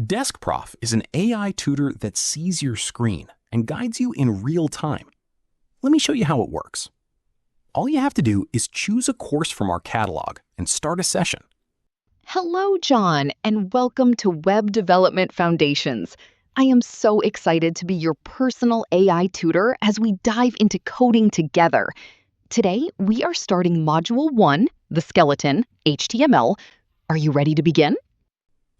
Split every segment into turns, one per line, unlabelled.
DeskProf is an AI tutor that sees your screen and guides you in real time. Let me show you how it works. All you have to do is choose a course from our catalog and start a session.
Hello, John, and welcome to Web Development Foundations. I am so excited to be your personal AI tutor as we dive into coding together. Today, we are starting Module 1, the skeleton, HTML. Are you ready to begin?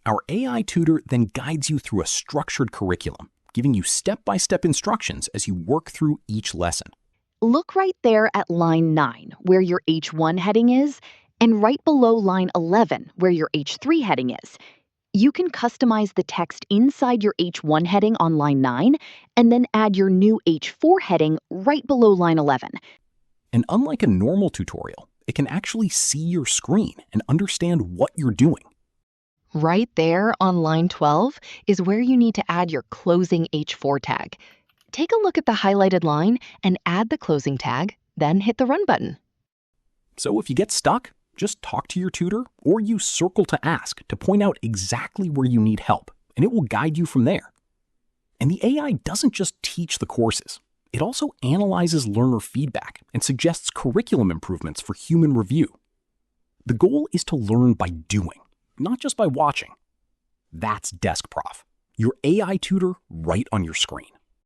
Our AI tutor then guides you through a structured curriculum, giving you step-by-step instructions as you work through each lesson.
Look right there at line 9, where your H1 heading is, and right below line 11, where your H3 heading is. You can customize the text inside your H1 heading on line 9, and then add your new H4 heading right below line 11.
And unlike a normal tutorial, it can actually see your screen and understand what you're doing.
Right there on line 12 is where you need to add your closing H4 tag. Take a look at the highlighted line and add the closing tag, then hit the Run button.
So if you get stuck, just talk to your tutor or use Circle to Ask to point out exactly where you need help, and it will guide you from there. And the AI doesn't just teach the courses. It also analyzes learner feedback and suggests curriculum improvements for human review. The goal is to learn by doing, not just by watching. That's DeskProf, your AI tutor right on your screen.